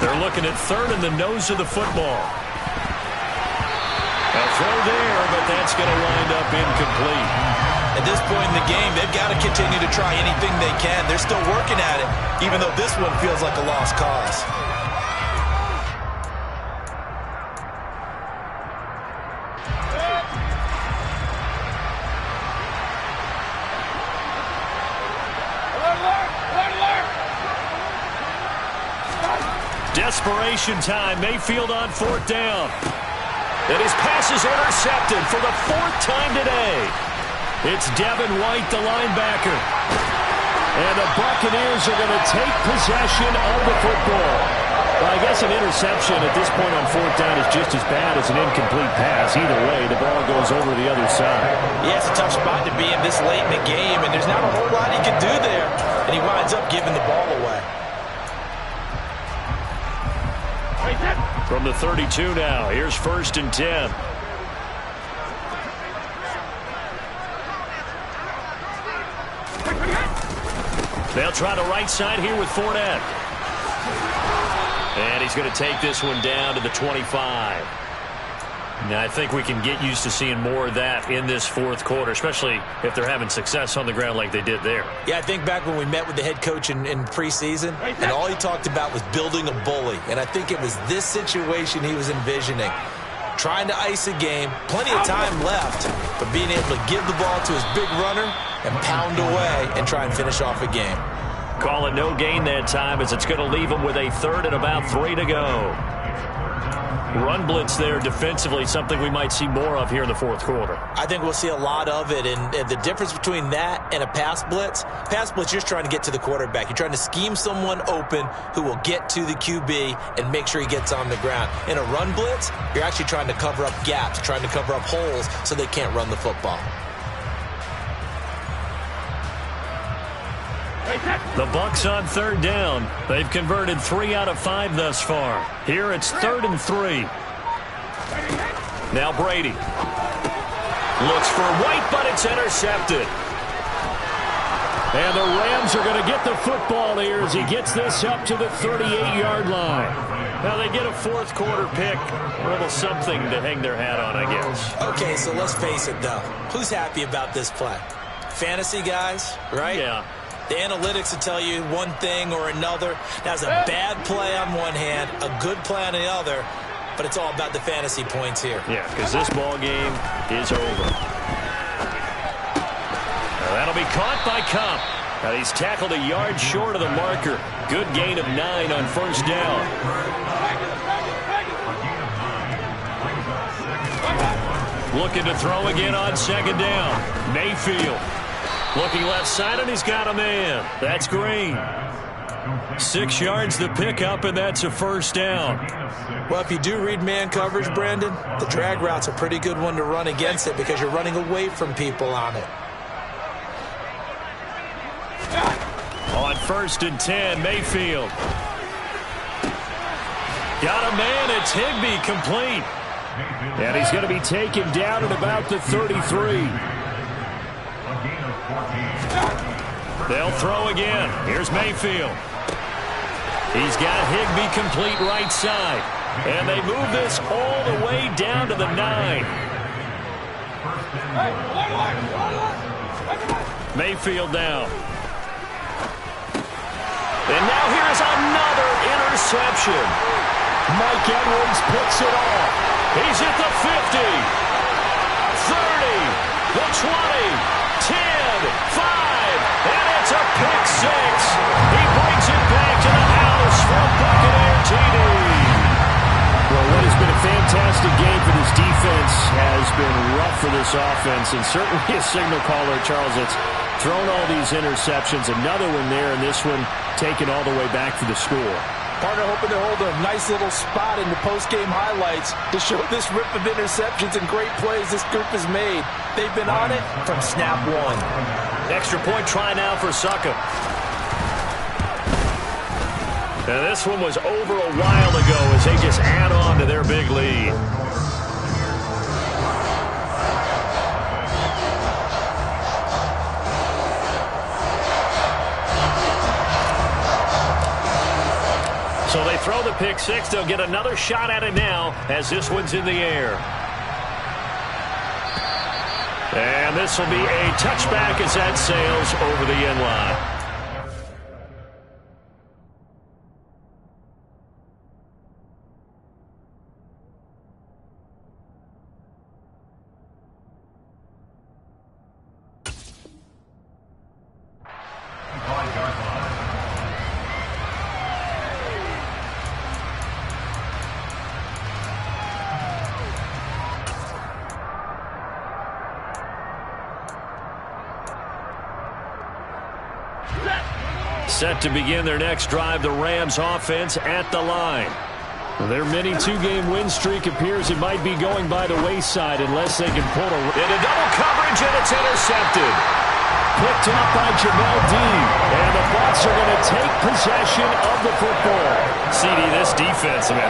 They're looking at third in the nose of the football. A throw there, but that's going to wind up incomplete. At this point in the game, they've got to continue to try anything they can. They're still working at it, even though this one feels like a lost cause. Desperation time. Mayfield on fourth down. And his pass is intercepted for the fourth time today. It's Devin White, the linebacker. And the Buccaneers are going to take possession of the football. Well, I guess an interception at this point on fourth down is just as bad as an incomplete pass. Either way, the ball goes over the other side. Yeah, it's a tough spot to be in this late in the game, and there's not a whole lot he can do there. And he winds up giving the ball away. From the 32 now, here's 1st and 10. They'll try the right side here with Fournette. And he's going to take this one down to the 25. Now, I think we can get used to seeing more of that in this fourth quarter, especially if they're having success on the ground like they did there. Yeah, I think back when we met with the head coach in preseason, and all he talked about was building a bully. And I think it was this situation he was envisioning. Trying to ice a game, plenty of time left, but being able to give the ball to his big runner and pound away and try and finish off a game. Call it no gain that time as it's going to leave him with a third and about 3 to go. Run blitz there defensively, something we might see more of here in the fourth quarter. I think we'll see a lot of it, and the difference between that and a pass blitz, you're just trying to get to the quarterback. You're trying to scheme someone open who will get to the QB and make sure he gets on the ground. In a run blitz, you're actually trying to cover up gaps, trying to cover up holes so they can't run the football. The Bucs on third down. They've converted 3 out of 5 thus far. Here it's 3rd and 3. Now Brady. Looks for White, but it's intercepted. And the Rams are going to get the football here as he gets this up to the 38-yard line. Now they get a fourth quarter pick. A little something to hang their hat on, I guess. Okay, so let's face it, though. Who's happy about this play? Fantasy guys, right? Yeah. The analytics will tell you one thing or another. That's a bad play on one hand, a good play on the other, but it's all about the fantasy points here. Yeah, because this ball game is over. Now that'll be caught by Kupp. Now he's tackled a yard short of the marker. Good gain of 9 on first down. Looking to throw again on second down. Mayfield. Looking left side, and he's got a man. That's Green. 6 yards the pickup, and that's a first down. Well, if you do read man coverage, Brandon, the drag route's a pretty good one to run against it because you're running away from people on it. On 1st and 10, Mayfield. Got a man. It's Higbee complete. And he's going to be taken down at about the 33. They'll throw again. Here's Mayfield. He's got Higbee complete right side. And they move this all the way down to the 9. Mayfield now. And now here's another interception. Mike Edwards picks it off. He's at the 50, 30, the 20, 10, 5, and it's a pick six. He brings it back to the house for a Buccaneer TD. Well, what has been a fantastic game for this defense has been rough for this offense, and certainly a signal caller, Charles, that's thrown all these interceptions. Another one there, and this one taken all the way back for the score. Partner hoping to hold a nice little spot in the post-game highlights to show this rip of interceptions and great plays this group has made. They've been on it from snap one. Extra point try now for Succop. And this one was over a while ago as they just add on to their big lead. So they throw the pick six. They'll get another shot at it now as this one's in the air. And this will be a touchback as that sails over the end line. Set to begin their next drive, the Rams offense at the line. Their mini two-game win streak appears it might be going by the wayside unless they can pull into double coverage, and it's intercepted. Picked up by Jamel Dean, and the Bucs are going to take possession of the football. CD, this defense, man,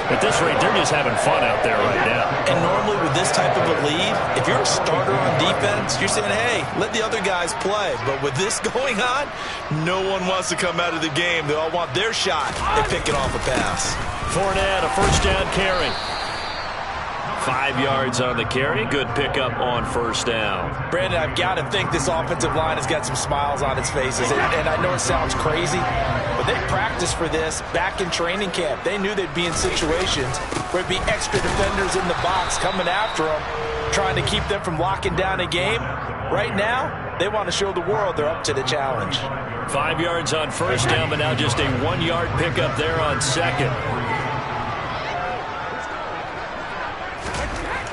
at this rate, they're just having fun out there right now. And normally with this type of a lead, if you're a starter on defense, you're saying, hey, let the other guys play. But with this going on, no one wants to come out of the game. They all want their shot at picking off a pass. Fournette, a first down carry. 5 yards on the carry. Good pickup on first down. Brandon, I've got to think this offensive line has got some smiles on its faces. And I know it sounds crazy, but they practiced for this back in training camp. They knew they'd be in situations where it'd be extra defenders in the box coming after them, trying to keep them from locking down a game. Right now, they want to show the world they're up to the challenge. 5 yards on first down, but now just a 1 yard pickup there on second.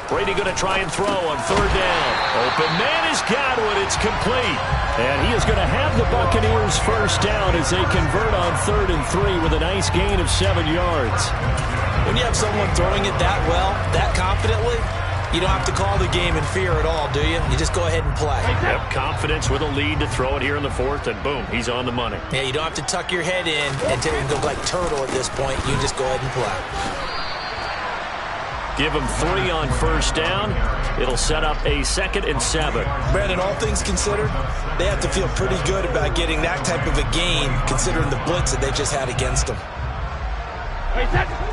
Brady going to try and throw on third down. Open man is Godwin. It's complete. And he is going to have the Buccaneers first down as they convert on 3rd and 3 with a nice gain of 7 yards. When you have someone throwing it that well, that confidently, you don't have to call the game in fear at all, do you? You just go ahead and play. Yep, confidence with a lead to throw it here in the 4th, and boom, he's on the money. Yeah, you don't have to tuck your head in and look like turtle at this point. You just go ahead and play. Give them 3 on first down. It'll set up a 2nd and 7. Brandon, all things considered, they have to feel pretty good about getting that type of a gain, considering the blitz that they just had against them.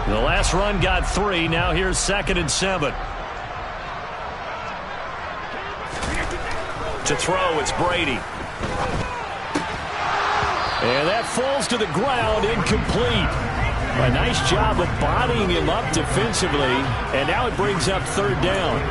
The last run got 3. Now here's 2nd and 7. To throw, it's Brady. And that falls to the ground, incomplete. A nice job of bodying him up defensively, and now it brings up 3rd down.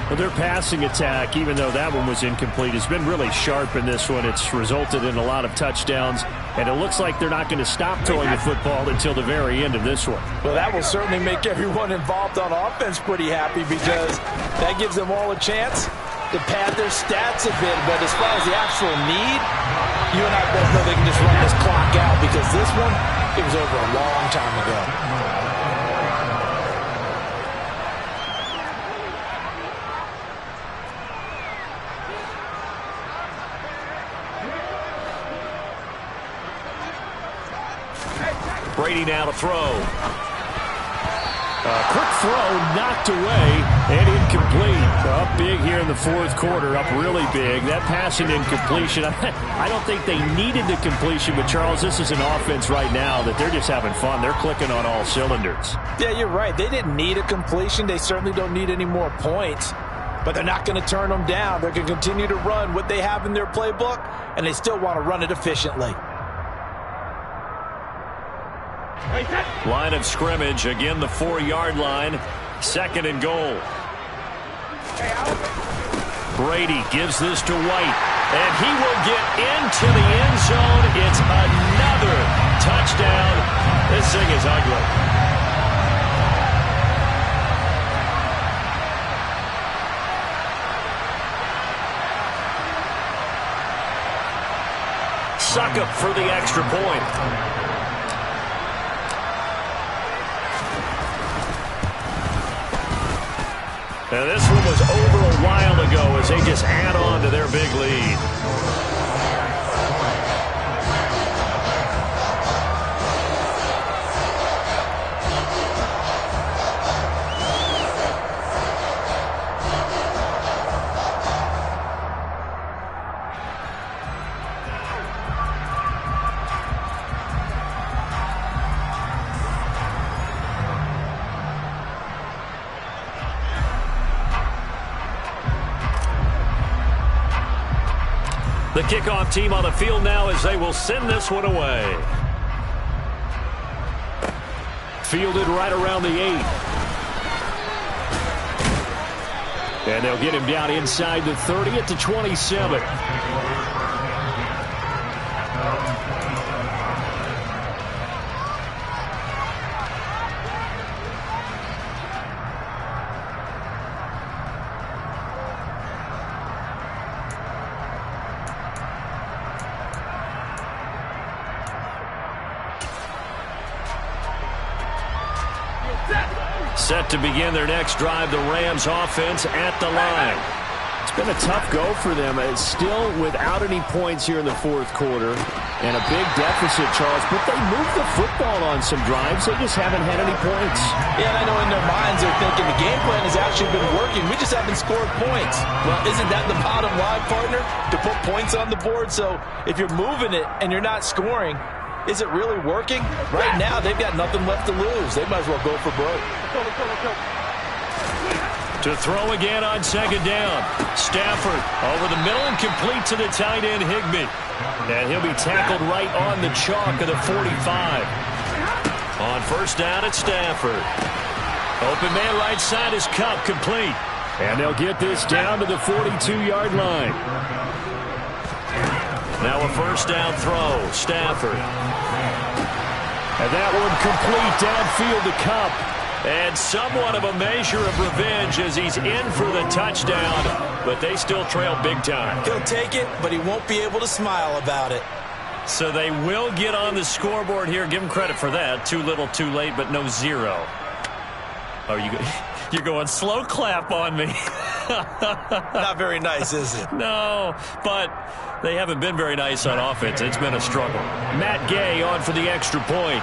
Well, their passing attack, even though that one was incomplete, has been really sharp in this one. It's resulted in a lot of touchdowns, and it looks like they're not going to stop throwing the football until the very end of this one. Well, that will certainly make everyone involved on offense pretty happy because that gives them all a chance to pad their stats a bit. But as far as the actual need, you and I both know they can just run this clock out because this one, it was over a long time ago. Brady now to throw. Quick throw knocked away and incomplete. Up big here in the 4th quarter, up really big. That pass and incompletion, I don't think they needed the completion, but Charles, this is an offense right now that they're just having fun. They're clicking on all cylinders. Yeah, you're right. They didn't need a completion. They certainly don't need any more points. but they're not going to turn them down. They're going to continue to run what they have in their playbook, and they still want to run it efficiently. Line of scrimmage, again the 4-yard line, 2nd and goal. Brady gives this to White, and he will get into the end zone. It's another touchdown. This thing is ugly. Succop for the extra point. Now this one was over a while ago as they just add on to their big lead. The kickoff team on the field now as they will send this one away. Fielded right around the 8. And they'll get him down inside the 30 at the 27. Set to begin their next drive, the Rams offense at the line. It's been a tough go for them. It's still without any points here in the 4th quarter and a big deficit, Charles, but they moved the football on some drives. They just haven't had any points. Yeah, and I know in their minds they're thinking the game plan has actually been working. We just haven't scored points. Well, isn't that the bottom line, partner? To put points on the board? So if you're moving it and you're not scoring, is it really working? Right now, they've got nothing left to lose. They might as well go for broke. To throw again on 2nd down. Stafford over the middle and complete to the tight end, Higbee. And he'll be tackled right on the chalk of the 45. On 1st down, it's Stafford. Open man right side is Kupp, complete. And they'll get this down to the 42-yard line. Now a 1st down throw, Stafford. And that one complete downfield to Kupp. And somewhat of a measure of revenge as he's in for the touchdown, but they still trail big time. He'll take it, but he won't be able to smile about it. So they will get on the scoreboard here. Give him credit for that. Too little, too late, but no 0. Oh, you're going slow clap on me. Not very nice, is it? No, but they haven't been very nice on offense. It's been a struggle. Matt Gay on for the extra point.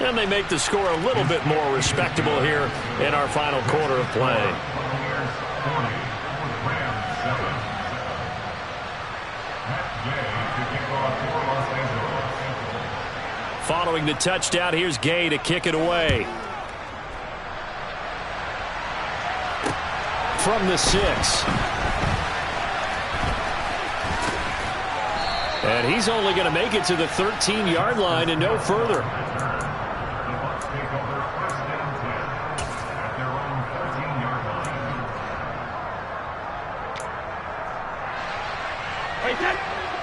And they make the score a little bit more respectable here in our final quarter of play. Following the touchdown, here's Gay to kick it away. From the 6. And he's only going to make it to the 13-yard line and no further.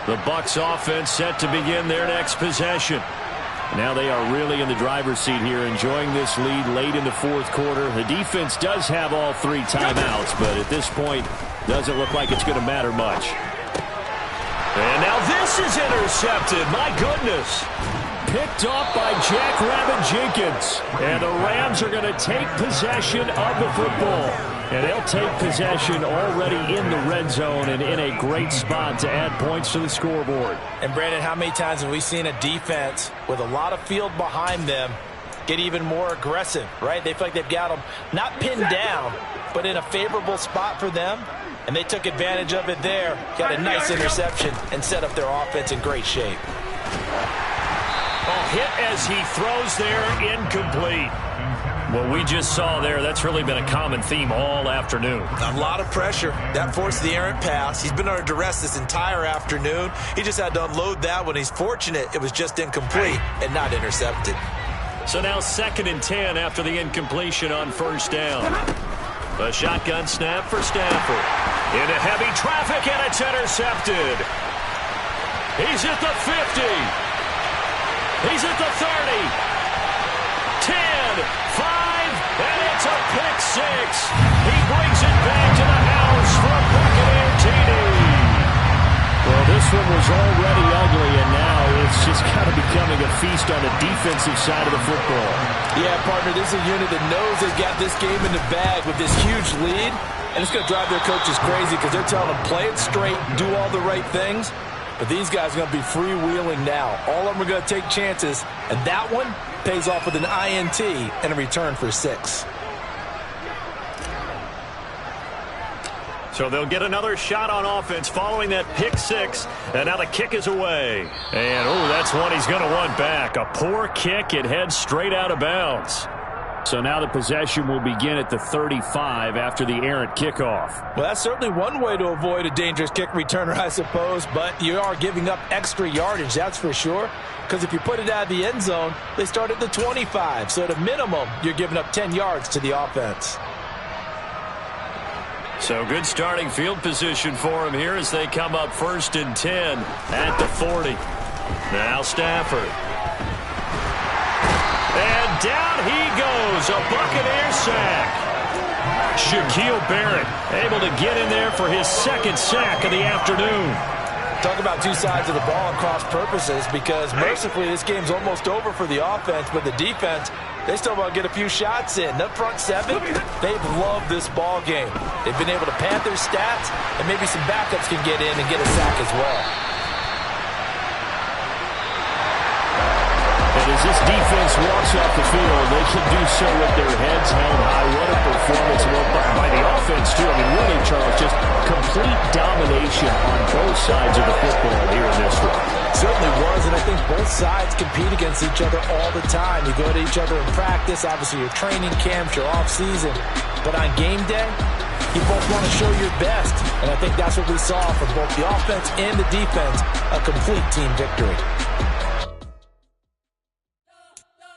The Bucs offense set to begin their next possession. Now they are really in the driver's seat here, enjoying this lead late in the 4th quarter. The defense does have all 3 timeouts, but at this point, doesn't look like it's going to matter much. And now this is intercepted. My goodness. Picked off by Jackrabbit Jenkins. And the Rams are going to take possession of the football. And they'll take possession already in the red zone and in a great spot to add points to the scoreboard. And, Brandon, how many times have we seen a defense with a lot of field behind them get even more aggressive, right? They feel like they've got them not pinned down, but in a favorable spot for them. And they took advantage of it there, got a nice interception, and set up their offense in great shape. A hit as he throws there, incomplete. What we just saw there, that's really been a common theme all afternoon. A lot of pressure. That forced the errant pass. He's been under duress this entire afternoon. He just had to unload that one. He's fortunate it was just incomplete and not intercepted. So now 2nd and 10 after the incompletion on 1st down. A shotgun snap for Stafford. Into heavy traffic, and it's intercepted. He's at the 50. He's at the 30. 10, 5, and it's a pick 6. He brings it back to the house for a Buccaneer TD. Well, this one was already ugly, and now it's just kind of becoming a feast on the defensive side of the football. Yeah, partner, this is a unit that knows they've got this game in the bag with this huge lead, and it's going to drive their coaches crazy because they're telling them play it straight, do all the right things. But these guys are going to be freewheeling now. All of them are going to take chances, and that one pays off with an INT and a return for 6. So they'll get another shot on offense following that pick 6, and now the kick is away. And, that's one he's going to want back. A poor kick. It heads straight out of bounds. So now the possession will begin at the 35 after the errant kickoff. Well, that's certainly one way to avoid a dangerous kick returner, I suppose, but you are giving up extra yardage, that's for sure, because if you put it out of the end zone, they start at the 25, so at a minimum, you're giving up 10 yards to the offense. So good starting field position for him here as they come up 1st and 10 at the 40. Now Stafford. And down he goes, a Buccaneer sack. Shaquille Barrett able to get in there for his 2nd sack of the afternoon. Talk about two sides of the ball and cross purposes, because mercifully this game's almost over for the offense, but the defense, they still want to get a few shots in. The front 7, they've loved this ball game. They've been able to pad their stats, and maybe some backups can get in and get a sack as well. And as this defense walks off the field, they can do so with their heads held high. What a performance by the offense, too. I mean, really, Charles, just complete domination on both sides of the football here in this one. Certainly was, and I think both sides compete against each other all the time. You go to each other in practice, obviously your training camps, your off-season. But on game day, you both want to show your best. And I think that's what we saw from both the offense and the defense, a complete team victory.